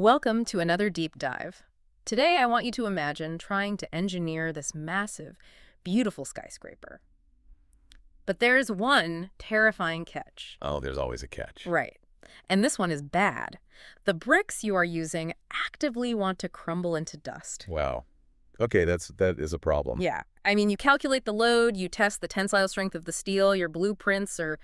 Welcome to another deep dive. Today, I want you to imagine trying to engineer this massive, beautiful skyscraper. But there's one terrifying catch. Oh, there's always a catch. Right. And this one is bad. The bricks you are using actively want to crumble into dust. Wow. Okay, that is a problem. Yeah. I mean, you calculate the load, you test the tensile strength of the steel, your blueprints are,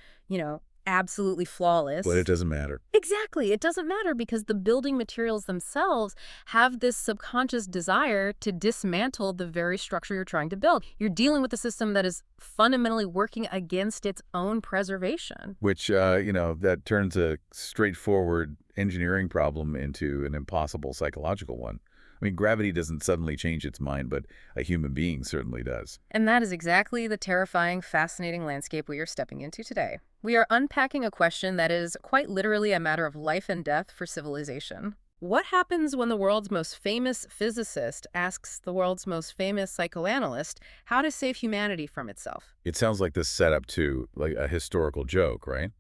absolutely flawless. But it doesn't matter. Exactly. It doesn't matter because the building materials themselves have this subconscious desire to dismantle the very structure you're trying to build. You're dealing with a system that is fundamentally working against its own preservation. Which, that turns a straightforward engineering problem into an impossible psychological one. I mean, gravity doesn't suddenly change its mind, but a human being certainly does. And that is exactly the terrifying, fascinating landscape we are stepping into today. We are unpacking a question that is quite literally a matter of life and death for civilization. What happens when the world's most famous physicist asks the world's most famous psychoanalyst how to save humanity from itself? It sounds like this setup to like a historical joke, right?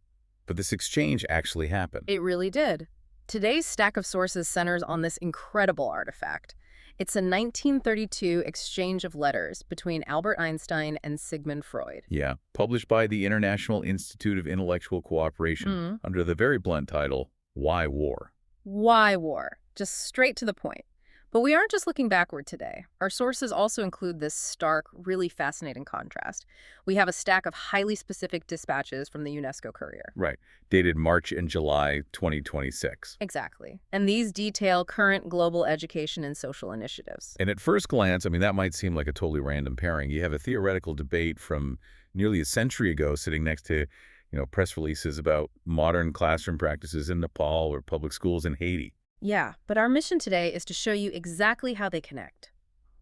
But this exchange actually happened. It really did. Today's stack of sources centers on this incredible artifact. It's a 1932 exchange of letters between Albert Einstein and Sigmund Freud. Yeah, published by the International Institute of Intellectual Cooperation under the very blunt title, Why War? Why war? Just straight to the point. But we aren't just looking backward today. Our sources also include this stark, really fascinating contrast. We have a stack of highly specific dispatches from the UNESCO Courier. Right, dated March and July 2026. Exactly. And these detail current global education and social initiatives. And at first glance, I mean, that might seem like a totally random pairing. You have a theoretical debate from nearly a century ago sitting next to, press releases about modern classroom practices in Nepal or public schools in Haiti. Yeah, but our mission today is to show you exactly how they connect.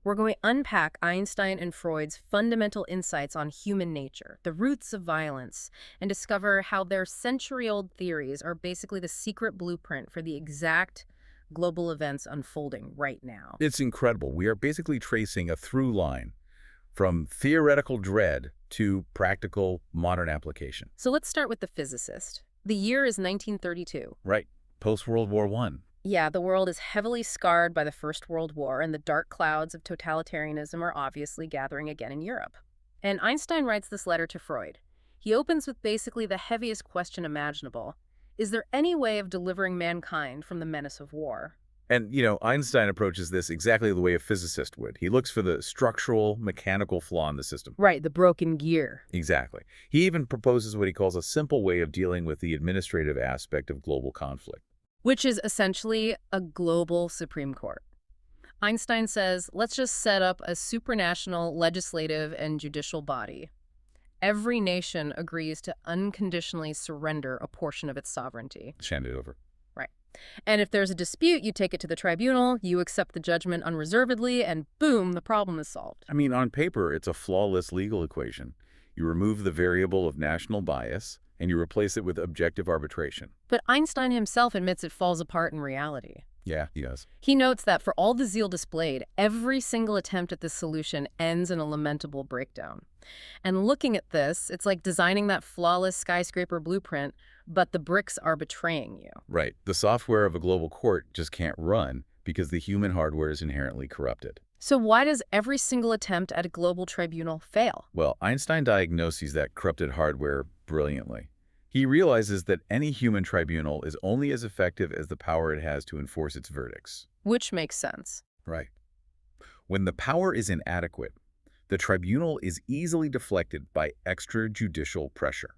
We're going to unpack Einstein and Freud's fundamental insights on human nature, the roots of violence, and discover how their century-old theories are basically the secret blueprint for the exact global events unfolding right now. It's incredible. We are basically tracing a through line from theoretical dread to practical modern application. So let's start with the physicist. The year is 1932. Right. Post-World War I. Yeah, the world is heavily scarred by the First World War, and the dark clouds of totalitarianism are obviously gathering again in Europe. And Einstein writes this letter to Freud. He opens with basically the heaviest question imaginable. Is there any way of delivering mankind from the menace of war? And, Einstein approaches this exactly the way a physicist would. He looks for the structural, mechanical flaw in the system. Right, the broken gear. Exactly. He even proposes what he calls a simple way of dealing with the administrative aspect of global conflict. Which is essentially a global Supreme Court. Einstein says, let's just set up a supranational legislative and judicial body. Every nation agrees to unconditionally surrender a portion of its sovereignty. Hand it over. Right. And if there's a dispute, you take it to the tribunal, you accept the judgment unreservedly, and boom, the problem is solved. I mean, on paper, it's a flawless legal equation. You remove the variable of national bias, and you replace it with objective arbitration. But Einstein himself admits it falls apart in reality. Yeah, he does. He notes that for all the zeal displayed, every single attempt at this solution ends in a lamentable breakdown. And looking at this, it's like designing that flawless skyscraper blueprint, but the bricks are betraying you. Right. The software of a global court just can't run because the human hardware is inherently corrupted. So why does every single attempt at a global tribunal fail? Well, Einstein diagnoses that corrupted hardware brilliantly. He realizes that any human tribunal is only as effective as the power it has to enforce its verdicts. Which makes sense. Right. When the power is inadequate, the tribunal is easily deflected by extrajudicial pressure.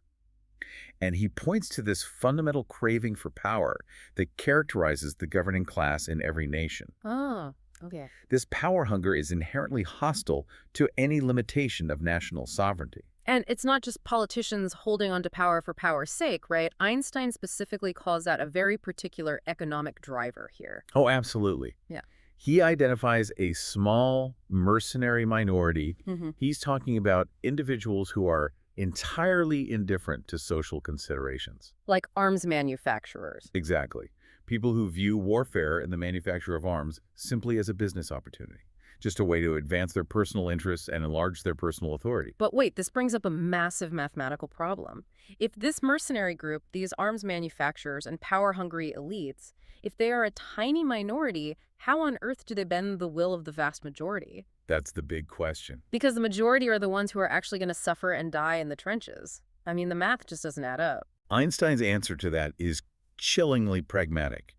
And he points to this fundamental craving for power that characterizes the governing class in every nation. Oh, okay. This power hunger is inherently hostile to any limitation of national sovereignty. And it's not just politicians holding on to power for power's sake, right? Einstein specifically calls out a very particular economic driver here. Oh, absolutely. Yeah. He identifies a small mercenary minority. He's talking about individuals who are entirely indifferent to social considerations. Like arms manufacturers. Exactly. People who view warfare and the manufacture of arms simply as a business opportunity. just a way to advance their personal interests and enlarge their personal authority. But wait, this brings up a massive mathematical problem. If this mercenary group, these arms manufacturers and power-hungry elites, if they are a tiny minority, how on earth do they bend the will of the vast majority? That's the big question. Because the majority are the ones who are actually going to suffer and die in the trenches. I mean, the math just doesn't add up. Einstein's answer to that is chillingly pragmatic.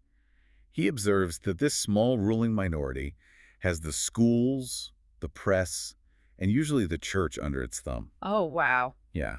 He observes that this small ruling minority has the schools, the press, and usually the church under its thumb. Oh, wow. Yeah.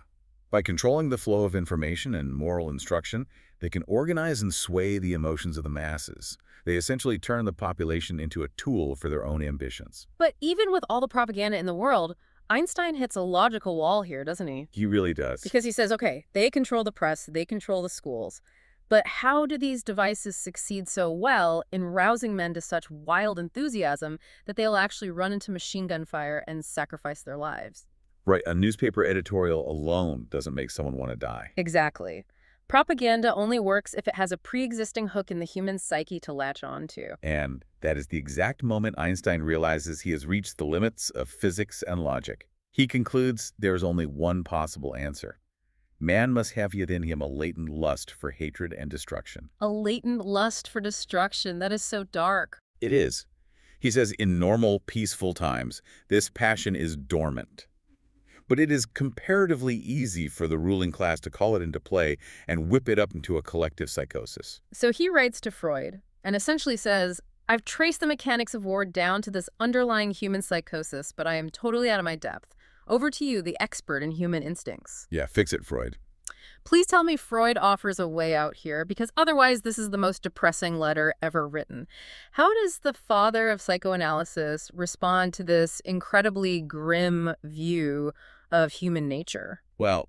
By controlling the flow of information and moral instruction, they can organize and sway the emotions of the masses. They essentially turn the population into a tool for their own ambitions. But even with all the propaganda in the world, Einstein hits a logical wall here, doesn't he? He really does. Because he says, okay, they control the press, they control the schools. But how do these devices succeed so well in rousing men to such wild enthusiasm that they'll actually run into machine gun fire and sacrifice their lives? Right, a newspaper editorial alone doesn't make someone want to die. Exactly. Propaganda only works if it has a pre-existing hook in the human psyche to latch on to. And that is the exact moment Einstein realizes he has reached the limits of physics and logic. He concludes there is only one possible answer. Man must have within him a latent lust for hatred and destruction. A latent lust for destruction. That is so dark. It is. He says in normal, peaceful times, this passion is dormant. But it is comparatively easy for the ruling class to call it into play and whip it up into a collective psychosis. So he writes to Freud and essentially says, I've traced the mechanics of war down to this underlying human psychosis, but I am totally out of my depth. Over to you, the expert in human instincts. Yeah, fix it, Freud. Please tell me Freud offers a way out here, because otherwise this is the most depressing letter ever written. How does the father of psychoanalysis respond to this incredibly grim view of human nature? Well,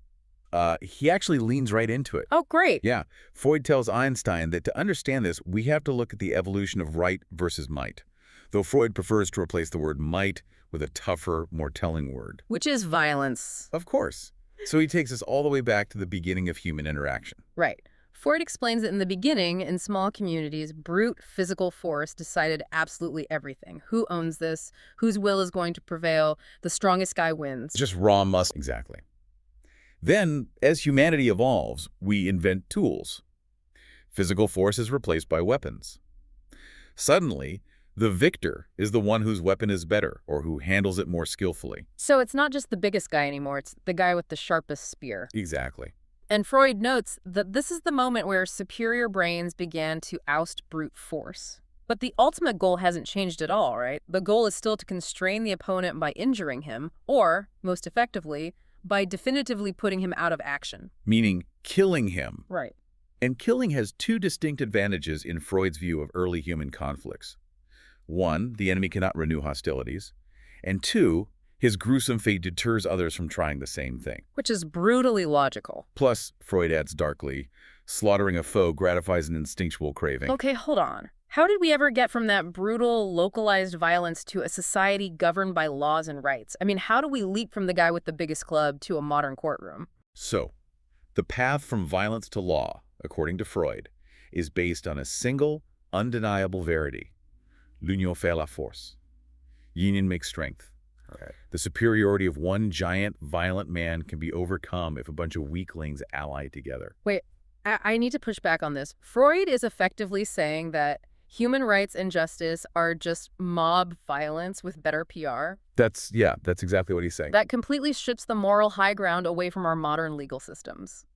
he actually leans right into it. Oh, great. Yeah, Freud tells Einstein that to understand this, we have to look at the evolution of right versus might, though Freud prefers to replace the word might with a tougher, more telling word. Which is violence. Of course. So he takes us all the way back to the beginning of human interaction. Right. Freud explains that in the beginning, in small communities, brute physical force decided absolutely everything. Who owns this? Whose will is going to prevail? The strongest guy wins. Just raw muscle. Exactly. Then, as humanity evolves, we invent tools. Physical force is replaced by weapons. Suddenly, the victor is the one whose weapon is better or who handles it more skillfully. So it's not just the biggest guy anymore, it's the guy with the sharpest spear. Exactly. And Freud notes that this is the moment where superior brains began to oust brute force. But the ultimate goal hasn't changed at all, right? The goal is still to constrain the opponent by injuring him, or, most effectively, by definitively putting him out of action. Meaning killing him. Right. And killing has two distinct advantages in Freud's view of early human conflicts. One, the enemy cannot renew hostilities. And two, his gruesome fate deters others from trying the same thing. Which is brutally logical. Plus, Freud adds darkly, slaughtering a foe gratifies an instinctual craving. Okay, hold on. How did we ever get from that brutal, localized violence to a society governed by laws and rights? I mean, how do we leap from the guy with the biggest club to a modern courtroom? So, the path from violence to law, according to Freud, is based on a single, undeniable verity. L'union fait la force. Union makes strength. Okay. The superiority of one giant, violent man can be overcome if a bunch of weaklings ally together. Wait, I need to push back on this. Freud is effectively saying that human rights and justice are just mob violence with better PR. That's exactly what he's saying. That completely strips the moral high ground away from our modern legal systems.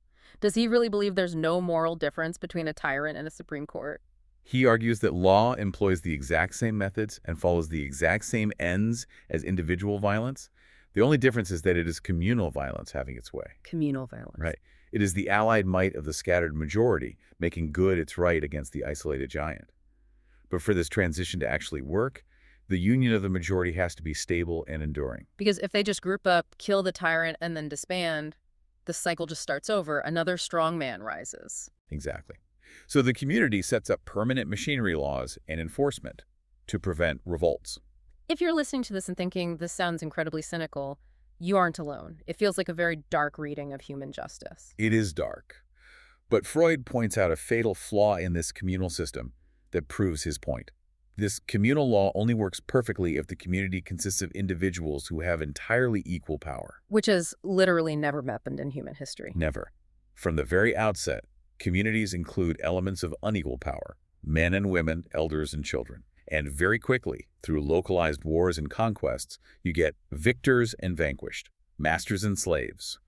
Does he really believe there's no moral difference between a tyrant and a Supreme Court? He argues that law employs the exact same methods and follows the exact same ends as individual violence. The only difference is that it is communal violence having its way. Communal violence. Right. It is the allied might of the scattered majority making good its right against the isolated giant. But for this transition to actually work, the union of the majority has to be stable and enduring. Because if they just group up, kill the tyrant, and then disband, the cycle just starts over. Another strong man rises. Exactly. So the community sets up permanent machinery laws and enforcement to prevent revolts. If you're listening to this and thinking this sounds incredibly cynical, you aren't alone. It feels like a very dark reading of human justice. It is dark. But Freud points out a fatal flaw in this communal system that proves his point. This communal law only works perfectly if the community consists of individuals who have entirely equal power. Which has literally never happened in human history. Never. From the very outset, communities include elements of unequal power, men and women, elders and children. And very quickly, through localized wars and conquests, you get victors and vanquished, masters and slaves,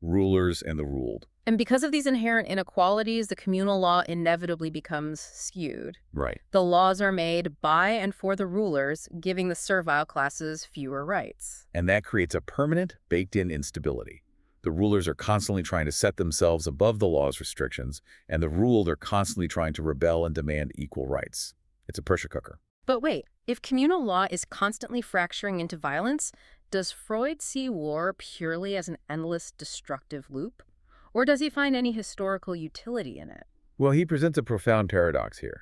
rulers and the ruled. And because of these inherent inequalities, the communal law inevitably becomes skewed. Right. The laws are made by and for the rulers, giving the servile classes fewer rights. And that creates a permanent, baked-in instability. The rulers are constantly trying to set themselves above the law's restrictions, and the ruled are constantly trying to rebel and demand equal rights. It's a pressure cooker. But wait, if communal law is constantly fracturing into violence, does Freud see war purely as an endless destructive loop? Or does he find any historical utility in it? Well, he presents a profound paradox here.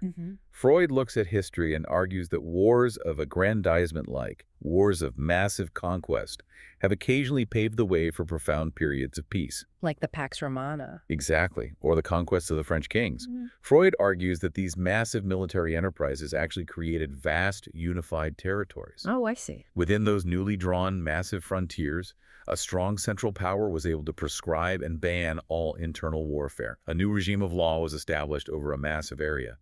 Freud looks at history and argues that wars of aggrandizement like wars of massive conquest have occasionally paved the way for profound periods of peace. Like the Pax Romana. Exactly, or the conquests of the French kings. Freud argues that these massive military enterprises actually created vast, unified territories. Oh, I see. Within those newly drawn massive frontiers, a strong central power was able to prescribe and ban all internal warfare. A new regime of law was established over a massive area.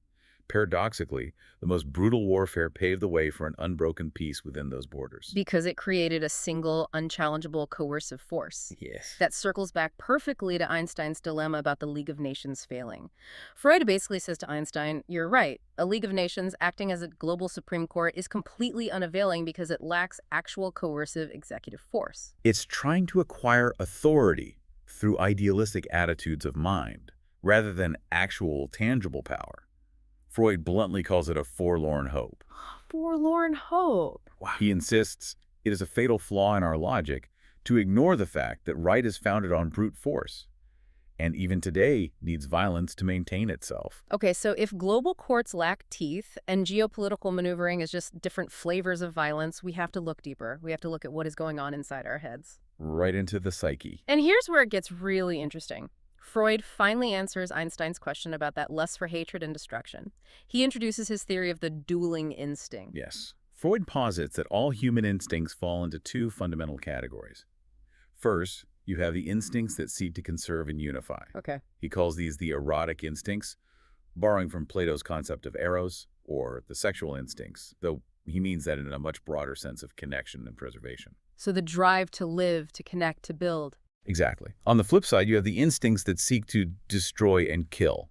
Paradoxically, the most brutal warfare paved the way for an unbroken peace within those borders. Because it created a single, unchallengeable coercive force. Yes. That circles back perfectly to Einstein's dilemma about the League of Nations failing. Freud basically says to Einstein, you're right, a League of Nations acting as a global Supreme Court is completely unavailing because it lacks actual coercive executive force. It's trying to acquire authority through idealistic attitudes of mind, rather than actual tangible power. Freud bluntly calls it a forlorn hope. Forlorn hope. Wow. He insists it is a fatal flaw in our logic to ignore the fact that right is founded on brute force, and even today needs violence to maintain itself. Okay, so if global courts lack teeth and geopolitical maneuvering is just different flavors of violence, we have to look deeper. We have to look at what is going on inside our heads. Right into the psyche. And here's where it gets really interesting. Freud finally answers Einstein's question about that lust for hatred and destruction. He introduces his theory of the dueling instinct. Yes. Freud posits that all human instincts fall into two fundamental categories. First, you have the instincts that seek to conserve and unify. Okay. He calls these the erotic instincts, borrowing from Plato's concept of eros, or the sexual instincts, though he means that in a much broader sense of connection and preservation. So the drive to live, to connect, to build. Exactly. On the flip side, you have the instincts that seek to destroy and kill.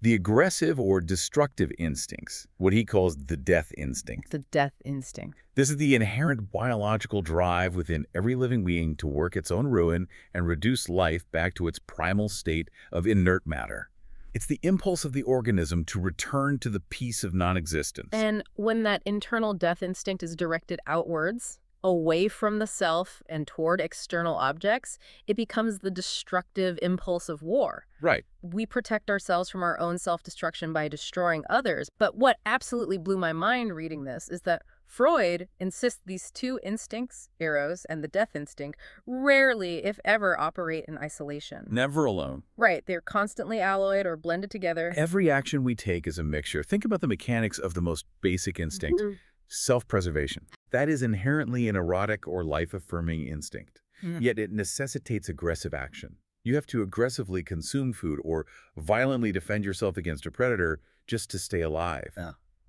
The aggressive or destructive instincts, what he calls the death instinct. The death instinct. This is the inherent biological drive within every living being to work its own ruin and reduce life back to its primal state of inert matter. It's the impulse of the organism to return to the peace of non-existence. And when that internal death instinct is directed outwards, away from the self and toward external objects, it becomes the destructive impulse of war. Right. We protect ourselves from our own self-destruction by destroying others. But what absolutely blew my mind reading this is that Freud insists these two instincts, eros and the death instinct, rarely, if ever, operate in isolation. Never alone. Right. They're constantly alloyed or blended together. Every action we take is a mixture. Think about the mechanics of the most basic instinct. Self-preservation. That is inherently an erotic or life-affirming instinct, yet it necessitates aggressive action. You have to aggressively consume food or violently defend yourself against a predator just to stay alive.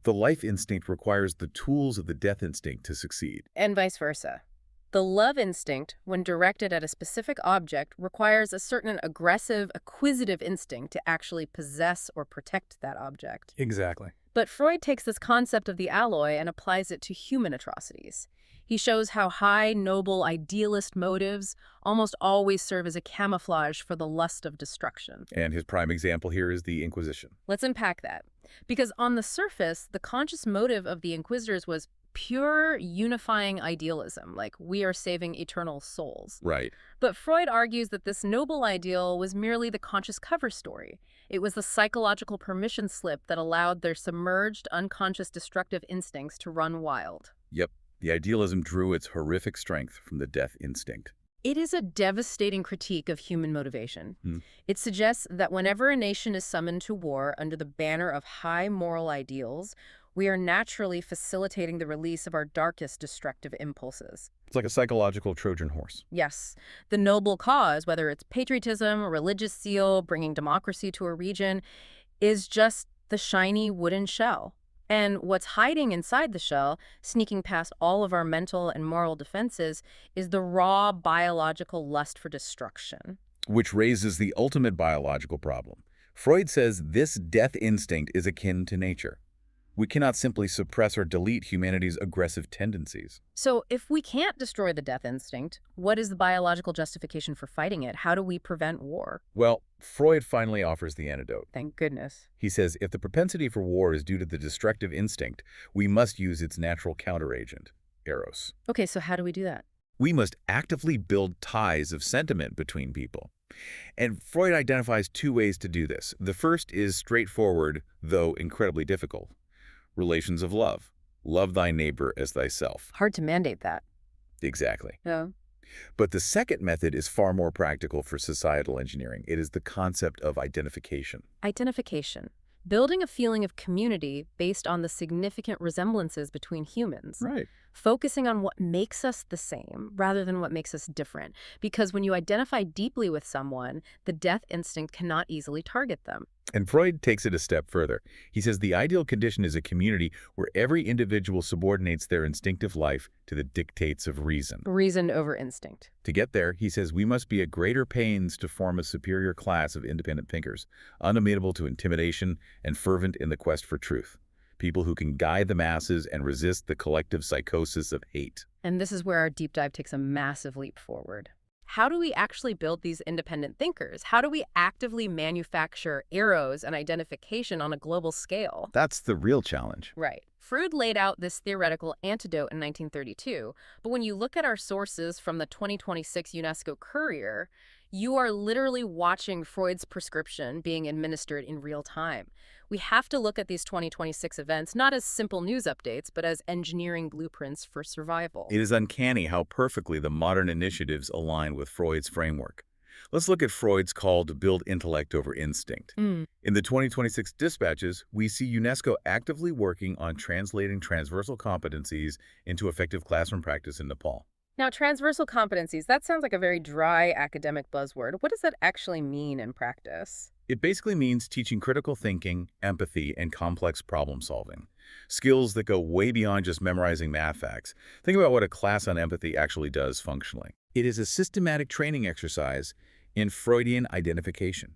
The life instinct requires the tools of the death instinct to succeed. And vice versa. The love instinct, when directed at a specific object, requires a certain aggressive, acquisitive instinct to actually possess or protect that object. Exactly. But Freud takes this concept of the alloy and applies it to human atrocities. He shows how high, noble, idealist motives almost always serve as a camouflage for the lust of destruction. And his prime example here is the Inquisition. Let's unpack that. Because on the surface, the conscious motive of the Inquisitors was pure unifying idealism, like we are saving eternal souls. Right. But Freud argues that this noble ideal was merely the conscious cover story. It was the psychological permission slip that allowed their submerged, unconscious destructive instincts to run wild. Yep. The idealism drew its horrific strength from the death instinct. It is a devastating critique of human motivation. It suggests that whenever a nation is summoned to war under the banner of high moral ideals, We are naturally facilitating the release of our darkest destructive impulses. It's like a psychological Trojan horse. Yes, the noble cause, whether it's patriotism, a religious zeal, bringing democracy to a region, is just the shiny wooden shell. And what's hiding inside the shell, sneaking past all of our mental and moral defenses, is the raw biological lust for destruction. Which raises the ultimate biological problem. Freud says this death instinct is akin to nature. We cannot simply suppress or delete humanity's aggressive tendencies. So if we can't destroy the death instinct, what is the biological justification for fighting it? How do we prevent war? Well, Freud finally offers the antidote. Thank goodness. He says if the propensity for war is due to the destructive instinct, we must use its natural counteragent, eros. Okay, so how do we do that? We must actively build ties of sentiment between people. And Freud identifies two ways to do this. The first is straightforward, though incredibly difficult. Relations of love. Love thy neighbor as thyself. Hard to mandate that. Exactly. Yeah. But the second method is far more practical for societal engineering. It is the concept of identification. Identification. Building a feeling of community based on the significant resemblances between humans. Right. Focusing on what makes us the same rather than what makes us different. Because when you identify deeply with someone, the death instinct cannot easily target them. And Freud takes it a step further. He says the ideal condition is a community where every individual subordinates their instinctive life to the dictates of reason. Reason over instinct. To get there, he says we must be at greater pains to form a superior class of independent thinkers, unamenable to intimidation and fervent in the quest for truth. People who can guide the masses and resist the collective psychosis of hate. And this is where our deep dive takes a massive leap forward. How do we actually build these independent thinkers? How do we actively manufacture eros and identification on a global scale? That's the real challenge. Right. Freud laid out this theoretical antidote in 1932, but when you look at our sources from the 2026 UNESCO Courier, you are literally watching Freud's prescription being administered in real time. We have to look at these 2026 events not as simple news updates, but as engineering blueprints for survival. It is uncanny how perfectly the modern initiatives align with Freud's framework. Let's look at Freud's call to build intellect over instinct. In the 2026 dispatches, we see UNESCO actively working on translating transversal competencies into effective classroom practice in Nepal. Now, transversal competencies, that sounds like a very dry academic buzzword. What does that actually mean in practice? It basically means teaching critical thinking, empathy, and complex problem solving. Skills that go way beyond just memorizing math facts. Think about what a class on empathy actually does functionally. It is a systematic training exercise in Freudian identification.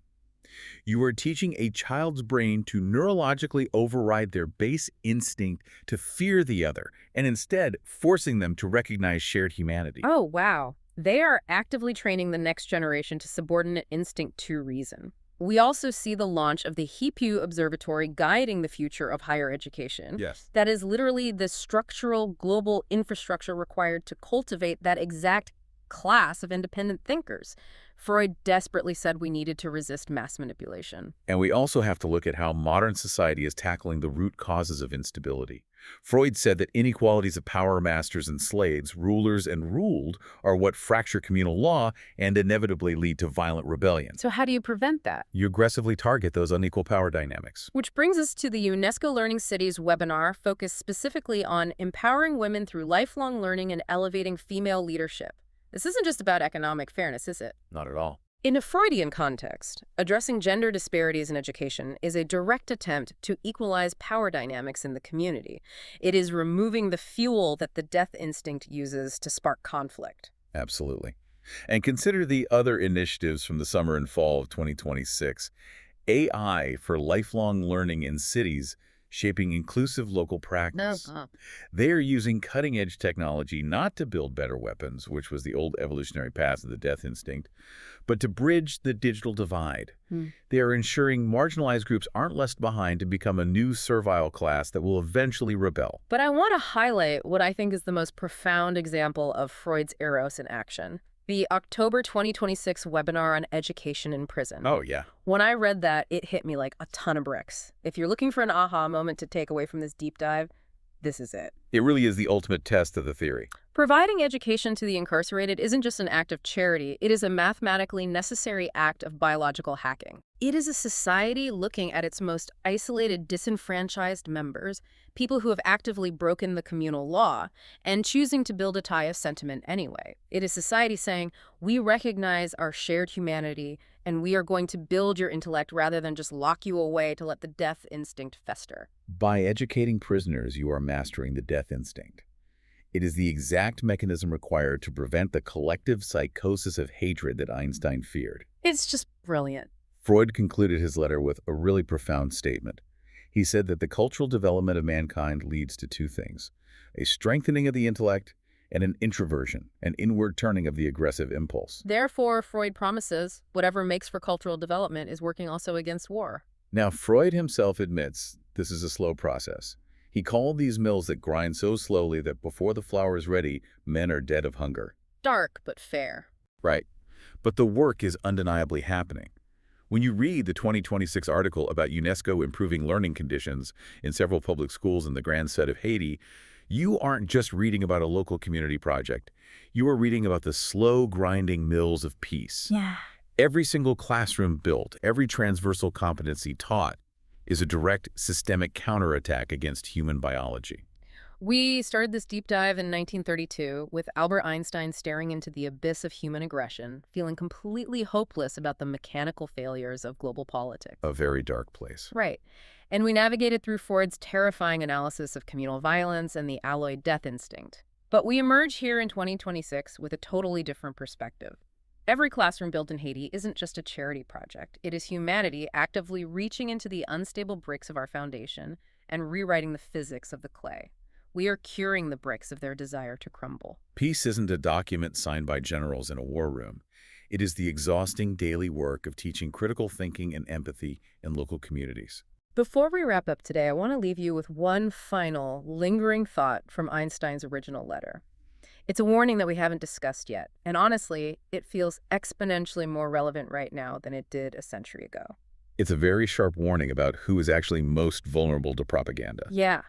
You are teaching a child's brain to neurologically override their base instinct to fear the other, and instead forcing them to recognize shared humanity. Oh, wow. They are actively training the next generation to subordinate instinct to reason. We also see the launch of the HEPU Observatory guiding the future of higher education. Yes. That is literally the structural global infrastructure required to cultivate that exact class of independent thinkers. Freud desperately said we needed to resist mass manipulation. And we also have to look at how modern society is tackling the root causes of instability. Freud said that inequalities of power, masters and slaves, rulers and ruled, are what fracture communal law and inevitably lead to violent rebellion. So how do you prevent that? You aggressively target those unequal power dynamics. Which brings us to the UNESCO Learning Cities webinar focused specifically on empowering women through lifelong learning and elevating female leadership. This isn't just about economic fairness, is it? Not at all. In a Freudian context, addressing gender disparities in education is a direct attempt to equalize power dynamics in the community. It is removing the fuel that the death instinct uses to spark conflict. Absolutely. And consider the other initiatives from the summer and fall of 2026. AI for lifelong learning in cities, shaping inclusive local practice. They are using cutting-edge technology not to build better weapons, which was the old evolutionary path of the death instinct, but to bridge the digital divide. They are ensuring marginalized groups aren't left behind to become a new servile class that will eventually rebel. But I want to highlight what I think is the most profound example of Freud's eros in action. The October 2026 webinar on education in prison. Oh, yeah. When I read that, it hit me like a ton of bricks. If you're looking for an aha moment to take away from this deep dive, this is it. It really is the ultimate test of the theory. Providing education to the incarcerated isn't just an act of charity, it is a mathematically necessary act of biological hacking. It is a society looking at its most isolated, disenfranchised members, people who have actively broken the communal law, and choosing to build a tie of sentiment anyway. It is society saying, we recognize our shared humanity, and we are going to build your intellect rather than just lock you away to let the death instinct fester. By educating prisoners, you are mastering the death instinct. It is the exact mechanism required to prevent the collective psychosis of hatred that Einstein feared. It's just brilliant. Freud concluded his letter with a really profound statement. He said that the cultural development of mankind leads to two things: a strengthening of the intellect and an introversion, an inward turning of the aggressive impulse. Therefore, Freud promises, whatever makes for cultural development is working also against war. Now, Freud himself admits this is a slow process. He called these mills that grind so slowly that before the flour is ready, men are dead of hunger. Dark, but fair. Right. But the work is undeniably happening. When you read the 2026 article about UNESCO improving learning conditions in several public schools in the Grand Set of Haiti, you aren't just reading about a local community project. You are reading about the slow grinding mills of peace. Yeah. Every single classroom built, every transversal competency taught, is a direct systemic counterattack against human biology. We started this deep dive in 1932 with Albert Einstein staring into the abyss of human aggression, feeling completely hopeless about the mechanical failures of global politics. A very dark place. Right. And we navigated through Freud's terrifying analysis of communal violence and the alloyed death instinct. But we emerge here in 2026 with a totally different perspective. Every classroom built in Haiti isn't just a charity project. It is humanity actively reaching into the unstable bricks of our foundation and rewriting the physics of the clay. We are curing the bricks of their desire to crumble. Peace isn't a document signed by generals in a war room. It is the exhausting daily work of teaching critical thinking and empathy in local communities. Before we wrap up today, I want to leave you with one final, lingering thought from Einstein's original letter. It's a warning that we haven't discussed yet, and honestly, it feels exponentially more relevant right now than it did a century ago. It's a very sharp warning about who is actually most vulnerable to propaganda. Yeah.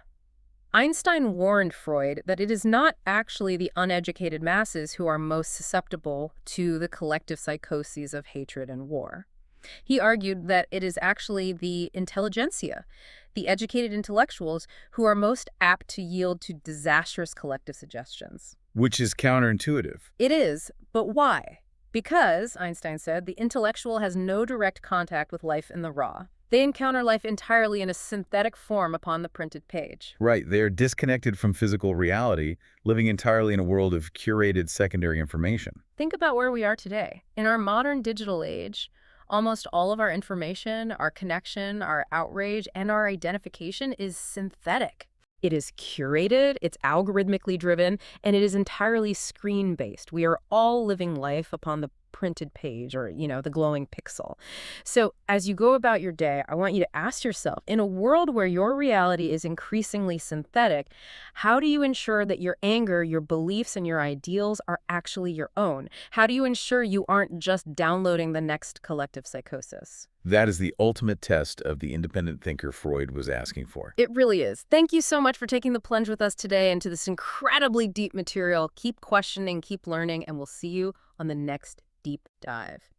Einstein warned Freud that it is not actually the uneducated masses who are most susceptible to the collective psychoses of hatred and war. He argued that it is actually the intelligentsia, the educated intellectuals, who are most apt to yield to disastrous collective suggestions. Which is counterintuitive. It is, but why? Because, Einstein said, the intellectual has no direct contact with life in the raw. They encounter life entirely in a synthetic form upon the printed page. Right, they are disconnected from physical reality, living entirely in a world of curated secondary information. Think about where we are today. In our modern digital age, almost all of our information, our connection, our outrage, and our identification is synthetic. It is curated, it's algorithmically driven, and it is entirely screen-based. We are all living life upon the printed page or, the glowing pixel. So as you go about your day, I want you to ask yourself, in a world where your reality is increasingly synthetic, how do you ensure that your anger, your beliefs, and your ideals are actually your own? How do you ensure you aren't just downloading the next collective psychosis? That is the ultimate test of the independent thinker Freud was asking for. It really is. Thank you so much for taking the plunge with us today into this incredibly deep material. Keep questioning, keep learning, and we'll see you on the next deep dive.